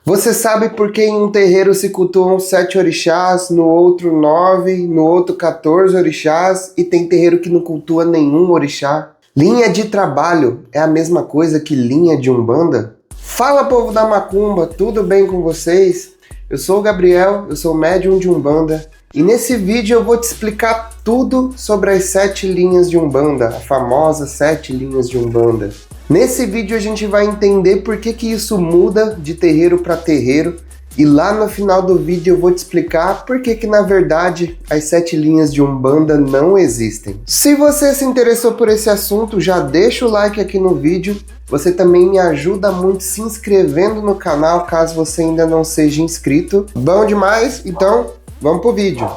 Você sabe por que em um terreiro se cultuam 7 orixás, no outro 9, no outro 14 orixás e tem terreiro que não cultua nenhum orixá? Linha de trabalho é a mesma coisa que linha de umbanda? Fala, povo da macumba, tudo bem com vocês? Eu sou o Gabriel, eu sou médium de umbanda e nesse vídeo eu vou te explicar tudo sobre as 7 linhas de umbanda, a famosa 7 linhas de umbanda. Nesse vídeo a gente vai entender por que isso muda de terreiro para terreiro e lá no final do vídeo eu vou te explicar por que na verdade as 7 linhas de umbanda não existem. Se você se interessou por esse assunto, já deixa o like aqui no vídeo. Você também me ajuda muito se inscrevendo no canal caso você ainda não seja inscrito. Bom demais? Então vamos pro vídeo.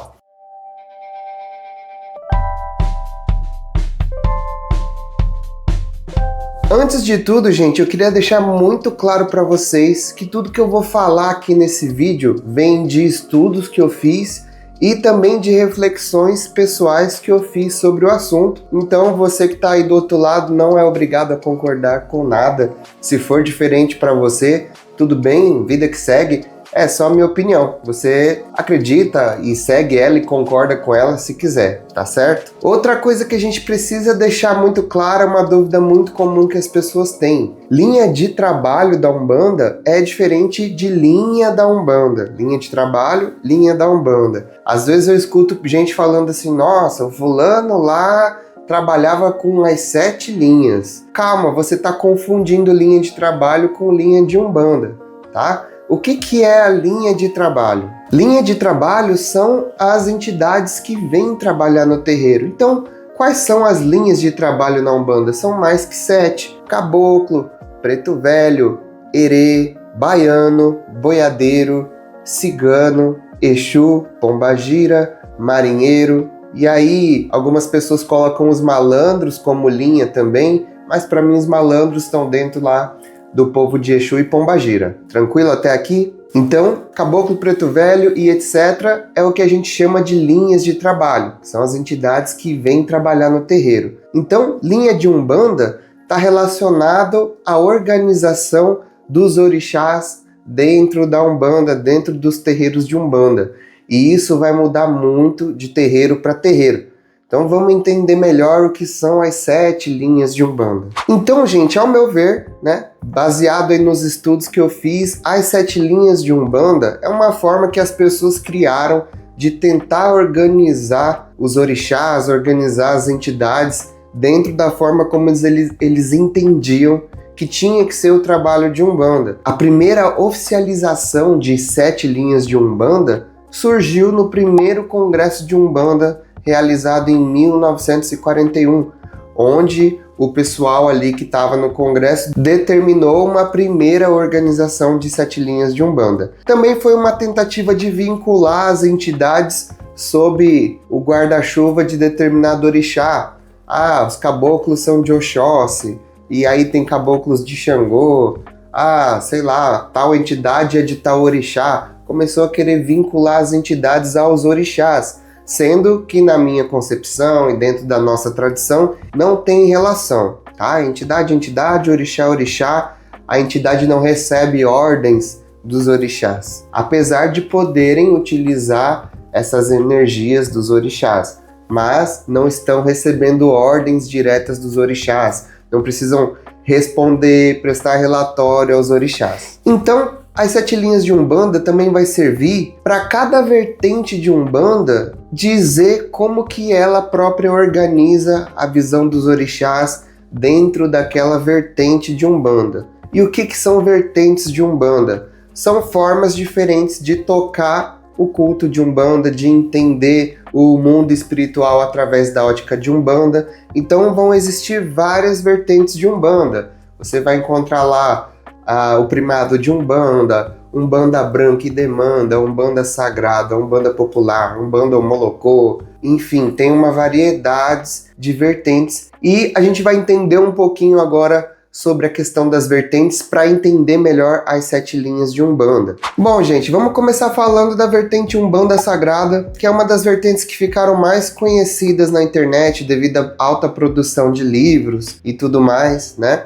Antes de tudo, gente, eu queria deixar muito claro para vocês que tudo que eu vou falar aqui nesse vídeo vem de estudos que eu fiz e também de reflexões pessoais que eu fiz sobre o assunto. Então, você que está aí do outro lado não é obrigado a concordar com nada. Se for diferente para você, tudo bem, vida que segue. É só minha opinião. Você acredita e segue ela e concorda com ela se quiser, tá certo? Outra coisa que a gente precisa deixar muito clara é uma dúvida muito comum que as pessoas têm. Linha de trabalho da Umbanda é diferente de linha da Umbanda. Linha de trabalho, linha da Umbanda. Às vezes eu escuto gente falando assim, nossa, o fulano lá trabalhava com as 7 linhas. Calma, você está confundindo linha de trabalho com linha de Umbanda, tá? O que é a linha de trabalho? Linha de trabalho são as entidades que vêm trabalhar no terreiro. Então, quais são as linhas de trabalho na Umbanda? São mais que 7. Caboclo, preto velho, herê, baiano, boiadeiro, cigano, exu, pombagira, marinheiro. E aí, algumas pessoas colocam os malandros como linha também, mas para mim os malandros estão dentro lá do povo de Exu e Pombagira. Tranquilo até aqui? Então, caboclo, preto velho e etc. é o que a gente chama de linhas de trabalho. São as entidades que vêm trabalhar no terreiro. Então, linha de Umbanda está relacionado à organização dos orixás dentro da Umbanda, dentro dos terreiros de Umbanda. E isso vai mudar muito de terreiro para terreiro. Então vamos entender melhor o que são as 7 linhas de Umbanda. Então, gente, ao meu ver, né, baseado aí nos estudos que eu fiz, as 7 linhas de Umbanda é uma forma que as pessoas criaram de tentar organizar os orixás, organizar as entidades dentro da forma como eles entendiam que tinha que ser o trabalho de Umbanda. A primeira oficialização de 7 linhas de Umbanda surgiu no primeiro Congresso de Umbanda realizado em 1941, onde o pessoal ali que estava no congresso determinou uma primeira organização de 7 linhas de Umbanda. Também foi uma tentativa de vincular as entidades sob o guarda-chuva de determinado orixá. Ah, os caboclos são de Oxóssi, e aí tem caboclos de Xangô. Ah, sei lá, tal entidade é de tal orixá. Começou a querer vincular as entidades aos orixás, sendo que na minha concepção e dentro da nossa tradição não tem relação, tá? Entidade, entidade, orixá, orixá, a entidade não recebe ordens dos orixás, apesar de poderem utilizar essas energias dos orixás, mas não estão recebendo ordens diretas dos orixás, não precisam responder, prestar relatório aos orixás. Então, as 7 linhas de Umbanda também vai servir para cada vertente de Umbanda dizer como que ela própria organiza a visão dos orixás dentro daquela vertente de Umbanda. E o que são vertentes de Umbanda? São formas diferentes de tocar o culto de Umbanda, de entender o mundo espiritual através da ótica de Umbanda. Então vão existir várias vertentes de Umbanda. Você vai encontrar lá o primado de Umbanda, Umbanda branca e demanda, Umbanda sagrada, Umbanda popular, Umbanda homolocô, enfim, tem uma variedade de vertentes e a gente vai entender um pouquinho agora sobre a questão das vertentes para entender melhor as 7 linhas de Umbanda. Bom, gente, vamos começar falando da vertente Umbanda Sagrada, que é uma das vertentes que ficaram mais conhecidas na internet devido à alta produção de livros e tudo mais, né?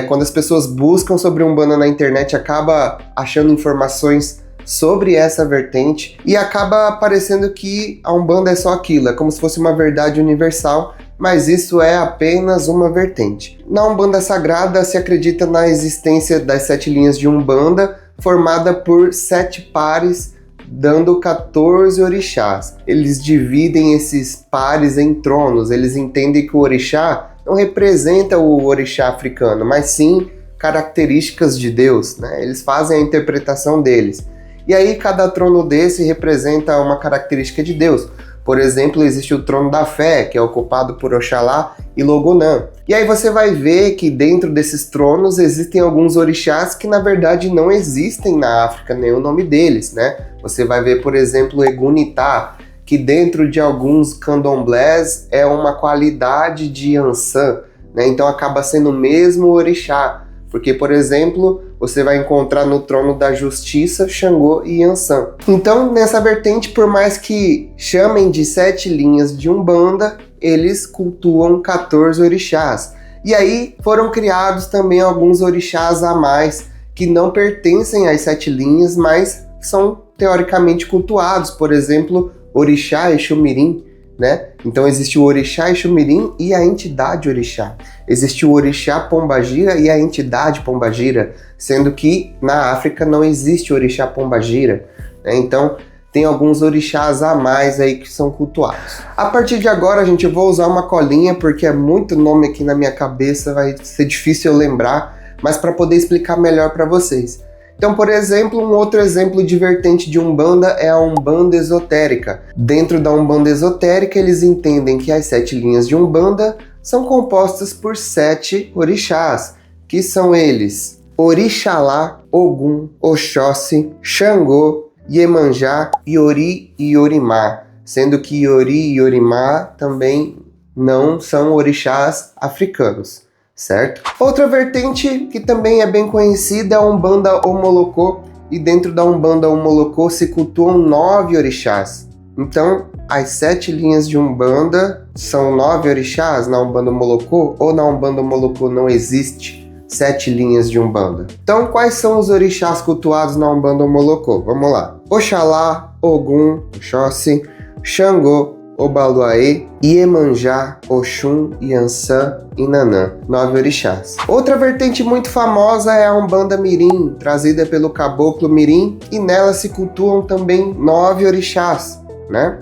Quando as pessoas buscam sobre Umbanda na internet, acaba achando informações sobre essa vertente e acaba parecendo que a Umbanda é só aquilo, é como se fosse uma verdade universal, mas isso é apenas uma vertente. Na Umbanda Sagrada se acredita na existência das 7 linhas de Umbanda, formada por 7 pares, dando 14 orixás. Eles dividem esses pares em tronos, eles entendem que o orixá não representa o orixá africano, mas sim características de Deus, né? Eles fazem a interpretação deles. E aí cada trono desse representa uma característica de Deus. Por exemplo, existe o trono da fé, que é ocupado por Oxalá e Logonã. E aí você vai ver que dentro desses tronos existem alguns orixás que na verdade não existem na África, nem o nome deles, né? Você vai ver, por exemplo, Egunitá, que dentro de alguns candomblés é uma qualidade de Ançã, né? Então acaba sendo o mesmo orixá. Porque, por exemplo, você vai encontrar no trono da justiça Xangô e Ançã. Então, nessa vertente, por mais que chamem de 7 linhas de Umbanda, eles cultuam 14 orixás. E aí foram criados também alguns orixás a mais que não pertencem às 7 linhas, mas são teoricamente cultuados. Por exemplo, Orixá Exumirim, né? Então existe o Orixá Exumirim e a entidade Orixá. Existe o Orixá Pombagira e a entidade Pombagira, sendo que na África não existe Orixá Pombagira, né? Então tem alguns orixás a mais aí que são cultuados. A partir de agora, gente, eu vou usar uma colinha porque é muito nome aqui na minha cabeça, vai ser difícil eu lembrar, mas para poder explicar melhor para vocês. Então, por exemplo, um outro exemplo de vertente de Umbanda é a Umbanda Esotérica. Dentro da Umbanda Esotérica, eles entendem que as 7 linhas de Umbanda são compostas por 7 orixás, que são eles: Orixalá, Ogum, Oxóssi, Xangô, Iemanjá, Iori e Iorimá, sendo que Iori e Iorimá também não são orixás africanos. Certo? Outra vertente que também é bem conhecida é a Umbanda Omolocô, e dentro da Umbanda Omolocô se cultuam 9 orixás. Então, as 7 linhas de Umbanda são 9 orixás na Umbanda Omolocô, ou na Umbanda Omolocô não existe 7 linhas de Umbanda? Então, quais são os orixás cultuados na Umbanda Omolocô? Vamos lá. Oxalá, Ogum, Oxóssi, Xangô, Obaluaê, Iemanjá, Oxum, Iansã e Nanã, 9 orixás. Outra vertente muito famosa é a Umbanda Mirim, trazida pelo Caboclo Mirim, e nela se cultuam também 9 orixás, né?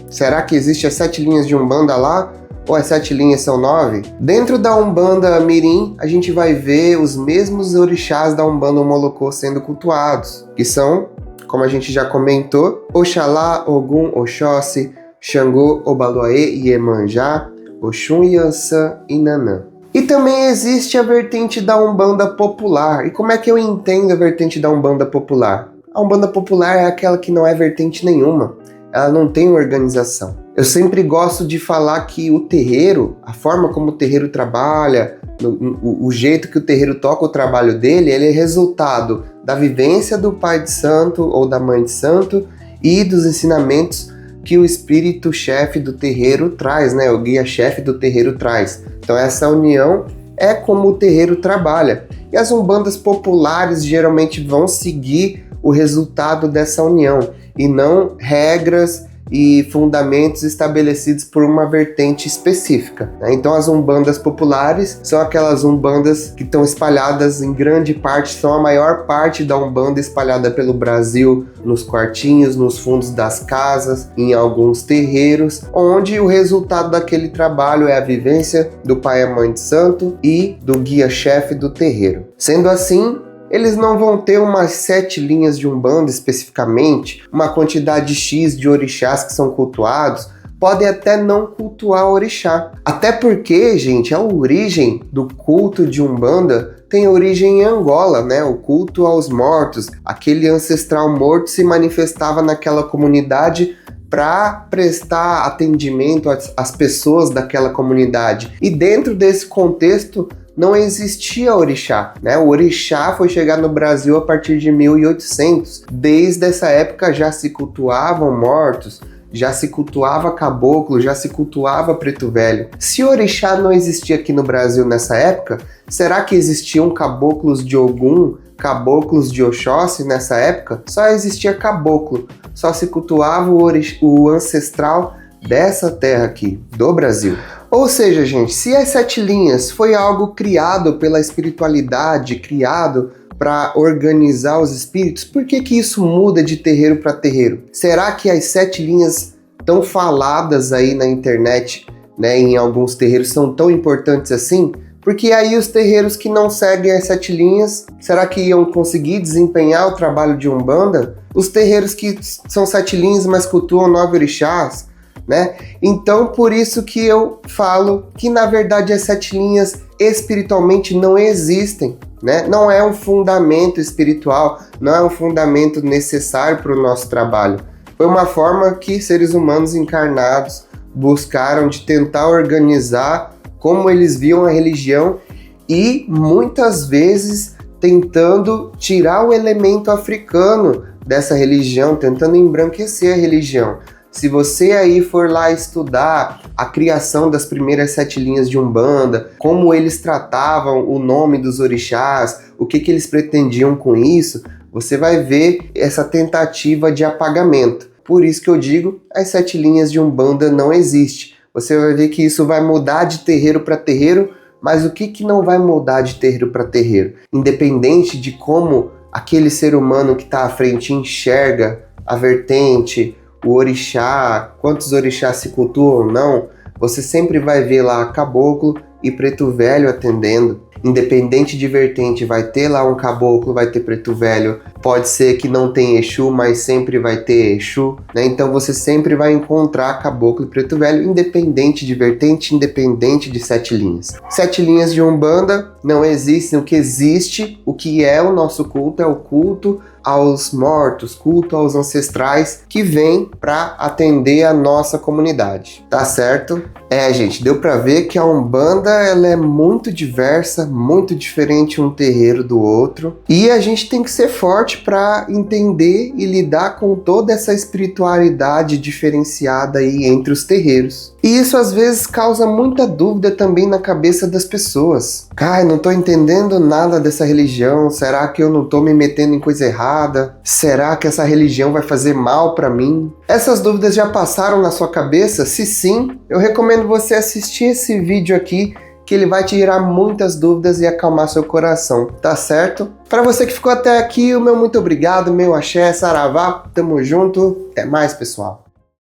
Será que existe as 7 linhas de Umbanda lá? Ou as 7 linhas são 9? Dentro da Umbanda Mirim, a gente vai ver os mesmos orixás da Umbanda Omolocô sendo cultuados, que são, como a gente já comentou, Oxalá, Ogum, Oxóssi, Xangô, Obaluaê, Iemanjá, Oxum, Iansã e Nanã. E também existe a vertente da Umbanda Popular. E como é que eu entendo a vertente da Umbanda Popular? A Umbanda Popular é aquela que não é vertente nenhuma. Ela não tem organização. Eu sempre gosto de falar que o terreiro, a forma como o terreiro trabalha, o jeito que o terreiro toca o trabalho dele, ele é resultado da vivência do pai de santo ou da mãe de santo e dos ensinamentos que o espírito-chefe do terreiro traz, né? O guia-chefe do terreiro traz. Então essa união é como o terreiro trabalha. E as umbandas populares geralmente vão seguir o resultado dessa união e não regras e fundamentos estabelecidos por uma vertente específica, né? Então as umbandas populares são aquelas umbandas que estão espalhadas em grande parte, são a maior parte da umbanda espalhada pelo Brasil, nos quartinhos, nos fundos das casas, em alguns terreiros, onde o resultado daquele trabalho é a vivência do pai e a mãe de santo e do guia-chefe do terreiro. Sendo assim, eles não vão ter umas 7 linhas de Umbanda especificamente, uma quantidade X de orixás que são cultuados, podem até não cultuar orixá. Até porque, gente, a origem do culto de Umbanda tem origem em Angola, né? O culto aos mortos. Aquele ancestral morto se manifestava naquela comunidade para prestar atendimento às pessoas daquela comunidade. E dentro desse contexto não existia orixá, né? O orixá foi chegar no Brasil a partir de 1800. Desde essa época já se cultuavam mortos, já se cultuava caboclo, já se cultuava preto velho. Se orixá não existia aqui no Brasil nessa época, será que existiam caboclos de Ogum, caboclos de Oxóssi nessa época? Só existia caboclo, só se cultuava o ancestral dessa terra aqui, do Brasil. Ou seja, gente, se as 7 linhas foi algo criado pela espiritualidade, criado para organizar os espíritos, por que isso muda de terreiro para terreiro? Será que as 7 linhas tão faladas aí na internet, né, em alguns terreiros, são tão importantes assim? Porque aí os terreiros que não seguem as 7 linhas, será que iam conseguir desempenhar o trabalho de Umbanda? Os terreiros que são 7 linhas, mas cultuam 9 orixás, né? Então, por isso que eu falo que, na verdade, as 7 linhas espiritualmente não existem, né? Não é um fundamento espiritual, não é um fundamento necessário para o nosso trabalho. Foi uma forma que seres humanos encarnados buscaram de tentar organizar como eles viam a religião e, muitas vezes, tentando tirar o elemento africano dessa religião, tentando embranquecer a religião. Se você aí for lá estudar a criação das primeiras 7 linhas de Umbanda, como eles tratavam o nome dos orixás, o que eles pretendiam com isso, você vai ver essa tentativa de apagamento. Por isso que eu digo, as 7 linhas de Umbanda não existem. Você vai ver que isso vai mudar de terreiro para terreiro, mas o que não vai mudar de terreiro para terreiro? Independente de como aquele ser humano que está à frente enxerga a vertente, o orixá, quantos orixás se cultuam ou não, você sempre vai ver lá caboclo e preto velho atendendo. Independente de vertente, vai ter lá um caboclo, vai ter preto velho. Pode ser que não tenha Exu, mas sempre vai ter Exu, né? Então você sempre vai encontrar caboclo e preto velho, independente de vertente, independente de 7 linhas. 7 linhas de Umbanda não existem. O que existe, o que é o nosso culto, é o culto aos mortos, culto aos ancestrais que vem para atender a nossa comunidade, tá certo? Gente, deu para ver que a Umbanda ela é muito diversa, muito diferente um terreiro do outro, e a gente tem que ser forte para entender e lidar com toda essa espiritualidade diferenciada aí entre os terreiros. E isso às vezes causa muita dúvida também na cabeça das pessoas. Não tô entendendo nada dessa religião, será que eu não tô me metendo em coisa errada? Será que essa religião vai fazer mal para mim? Essas dúvidas já passaram na sua cabeça? Se sim, eu recomendo você assistir esse vídeo aqui, que ele vai tirar muitas dúvidas e acalmar seu coração, tá certo? Para você que ficou até aqui, o meu muito obrigado, meu axé, saravá, tamo junto, até mais, pessoal.